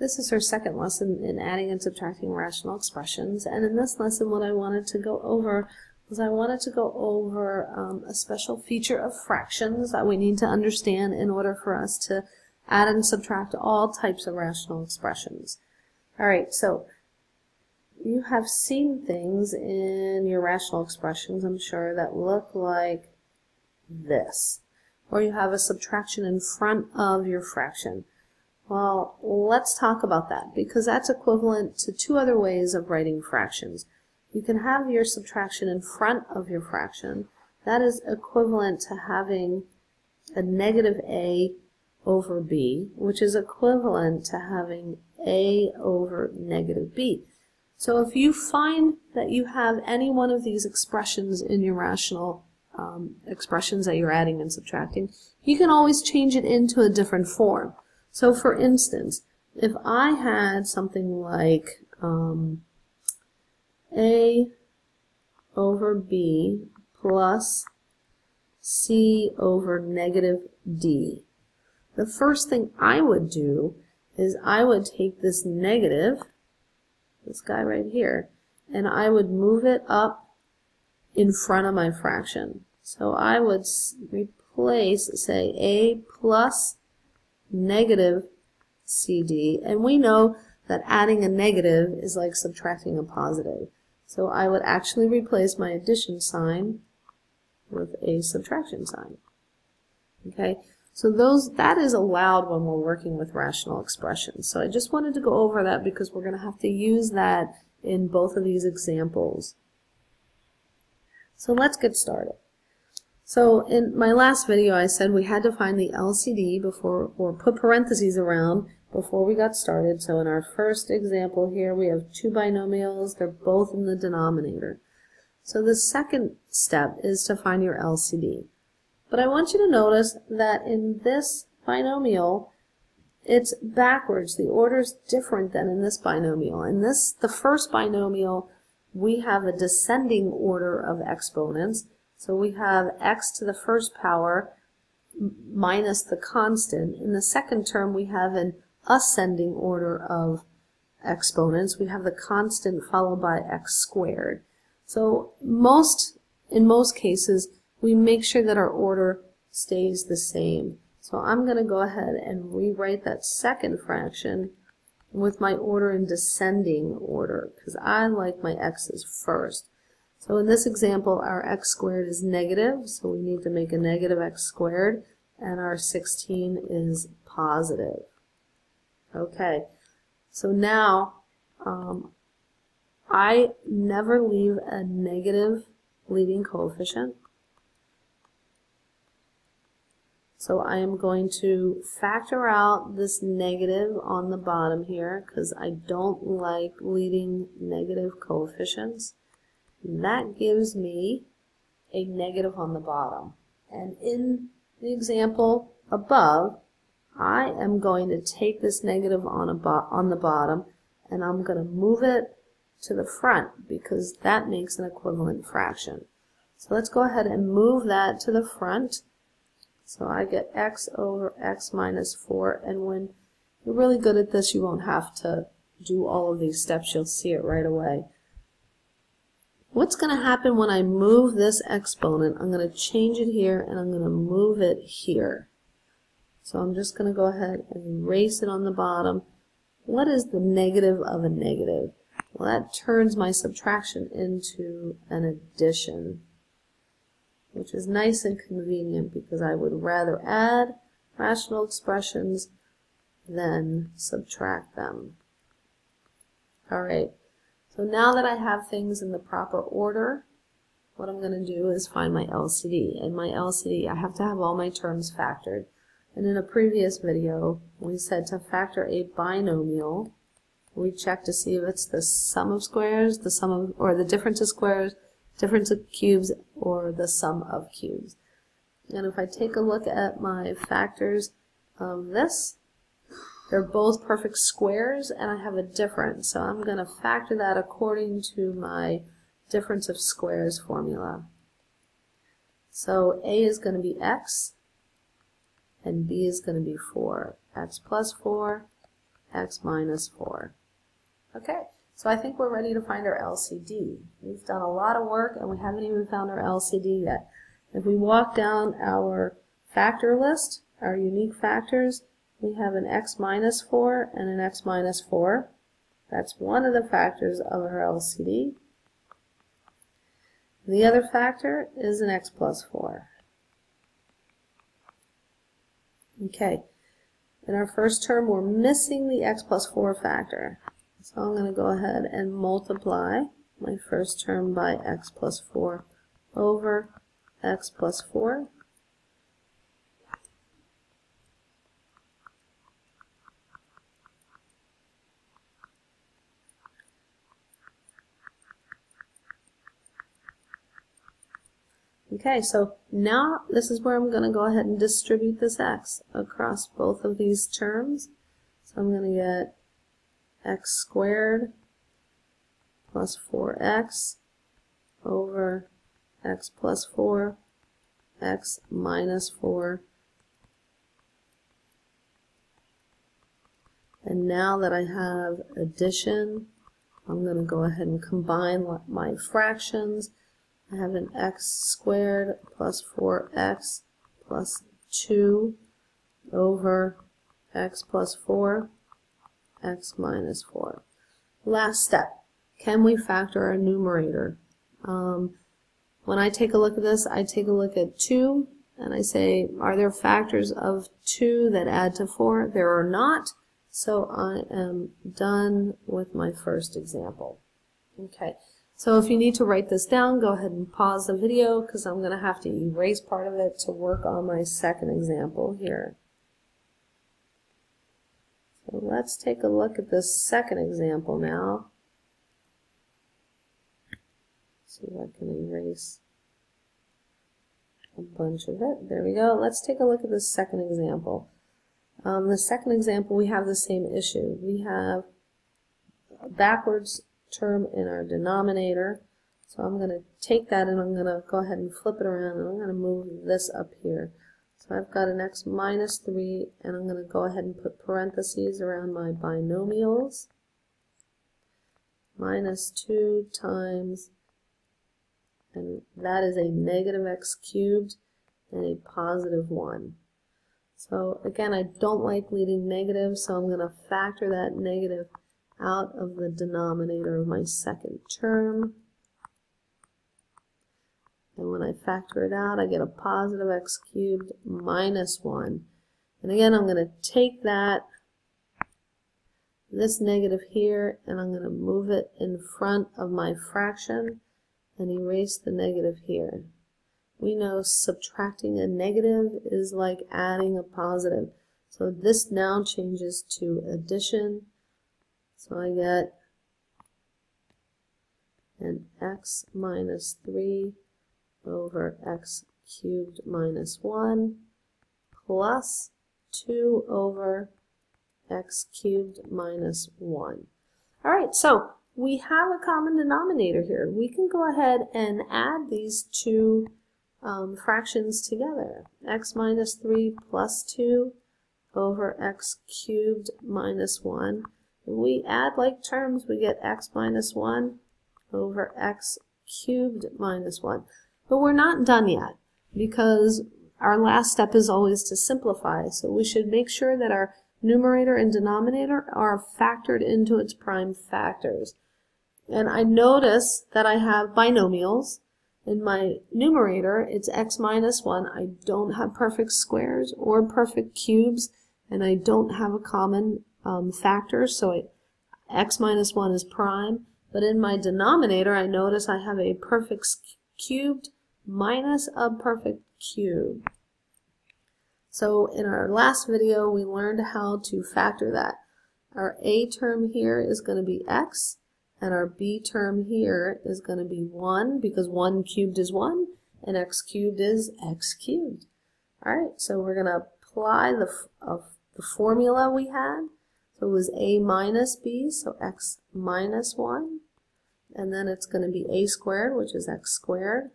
This is our second lesson in adding and subtracting rational expressions, and in this lesson what I wanted to go over was a special feature of fractions that we need to understand in order for us to add and subtract all types of rational expressions. Alright, so you have seen things in your rational expressions, I'm sure, that look like this. Or you have a subtraction in front of your fraction. Well, let's talk about that, because that's equivalent to two other ways of writing fractions. You can have your subtraction in front of your fraction. That is equivalent to having a negative a over b, which is equivalent to having a over negative b. So if you find that you have any one of these expressions in your rational expressions that you're adding and subtracting, you can always change it into a different form. So for instance, if I had something like a over b plus c over negative d, the first thing I would do is I would take this negative, this guy right here, and I would move it up in front of my fraction. So I would replace, say, a plus negative CD, and we know that adding a negative is like subtracting a positive. So I would actually replace my addition sign with a subtraction sign. Okay, so that is allowed when we're working with rational expressions. So I just wanted to go over that because we're going to have to use that in both of these examples. So let's get started. So in my last video I said we had to find the LCD before, or put parentheses around before we got started. So in our first example here we have two binomials, they're both in the denominator. So the second step is to find your LCD. But I want you to notice that in this binomial it's backwards. The order is different than in this binomial. In the first binomial, we have a descending order of exponents. So we have x to the first power minus the constant. In the second term, we have an ascending order of exponents. We have the constant followed by x squared. So in most cases, we make sure that our order stays the same. So I'm going to go ahead and rewrite that second fraction with my order in descending order, because I like my x's first. So in this example, our x squared is negative, so we need to make a negative x squared, and our 16 is positive. Okay, so now I never leave a negative leading coefficient. So I am going to factor out this negative on the bottom here, because I don't like leading negative coefficients. That gives me a negative on the bottom. And in the example above, I am going to take this negative on the bottom and I'm going to move it to the front because that makes an equivalent fraction. So let's go ahead and move that to the front. So I get x over x minus 4, and when you're really good at this, you won't have to do all of these steps. You'll see it right away. What's going to happen when I move this exponent? I'm going to change it here and I'm going to move it here. So I'm just going to go ahead and erase it on the bottom. What is the negative of a negative? Well, that turns my subtraction into an addition, which is nice and convenient because I would rather add rational expressions than subtract them. Alright. So now that I have things in the proper order, what I'm going to do is find my LCD. And my LCD, I have to have all my terms factored. And in a previous video, we said to factor a binomial, we check to see if it's the sum of squares, or the difference of squares, difference of cubes, or the sum of cubes. And if I take a look at my factors of this, they're both perfect squares, and I have a difference. So I'm going to factor that according to my difference of squares formula. So a is going to be x, and b is going to be 4. X plus 4, x minus 4. Okay, so I think we're ready to find our LCD. We've done a lot of work and we haven't even found our LCD yet. If we walk down our factor list, our unique factors, we have an x minus 4 and an x minus 4. That's one of the factors of our LCD. The other factor is an x plus 4. Okay, in our first term we're missing the x plus 4 factor. So I'm going to go ahead and multiply my first term by x plus 4 over x plus 4. Okay, so now this is where I'm going to go ahead and distribute this x across both of these terms. So I'm going to get x squared plus 4x over x plus 4, x minus 4. And now that I have addition, I'm going to go ahead and combine my fractions. I have an x squared plus 4x plus 2 over x plus 4, x minus 4. Last step, can we factor our numerator? When I take a look at this, I take a look at 2 and I say, are there factors of 2 that add to 4? There are not, so I am done with my first example. Okay, so if you need to write this down, go ahead and pause the video because I'm going to have to erase part of it to work on my second example here. So let's take a look at this second example now. See if I can erase a bunch of it. There we go. Let's take a look at this second example. The second example, we have the same issue. We have a backwards term in our denominator. So I'm going to take that and I'm going to go ahead and flip it around and I'm going to move this up here. So I've got an x minus 3 and I'm going to go ahead and put parentheses around my binomials. Minus 2 times, and that is a negative x cubed and a positive 1. So again, I don't like leading negative, so I'm going to factor that negative out of the denominator of my second term. And when I factor it out, I get a positive x cubed minus 1. And again, I'm going to take this negative here, and I'm going to move it in front of my fraction and erase the negative here. We know subtracting a negative is like adding a positive. So this now changes to addition. So I get an x minus 3 over x cubed minus 1 plus 2 over x cubed minus 1. All right, so we have a common denominator here. We can go ahead and add these two fractions together. X minus 3 plus 2 over x cubed minus 1. When we add like terms, we get x minus 1 over x cubed minus 1. But we're not done yet because our last step is always to simplify. So we should make sure that our numerator and denominator are factored into its prime factors. And I notice that I have binomials. In my numerator, it's x minus 1. I don't have perfect squares or perfect cubes, and I don't have a common factor, so x minus 1 is prime. But in my denominator, I notice I have a perfect cubed minus a perfect cube. So in our last video, we learned how to factor that. Our a term here is going to be x, and our b term here is going to be 1, because 1 cubed is 1, and x cubed is x cubed. All right, so we're going to apply the formula we had. So it was a minus b, so x minus 1. And then it's going to be a squared, which is x squared.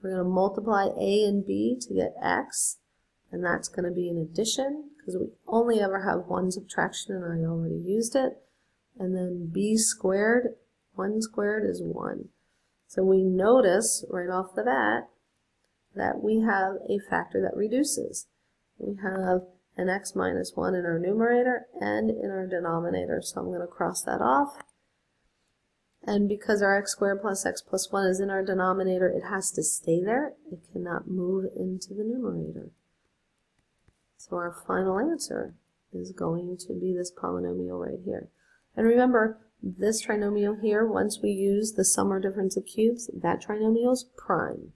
We're going to multiply a and b to get x. and that's going to be an addition because we only ever have one subtraction and I already used it. And then b squared, 1 squared is 1. So we notice right off the bat that we have a factor that reduces. We have an x minus 1 in our numerator and in our denominator, so I'm going to cross that off. And because our x squared plus x plus 1 is in our denominator, it has to stay there. It cannot move into the numerator. So our final answer is going to be this polynomial right here. And remember, this trinomial here, once we use the sum or difference of cubes, that trinomial is prime.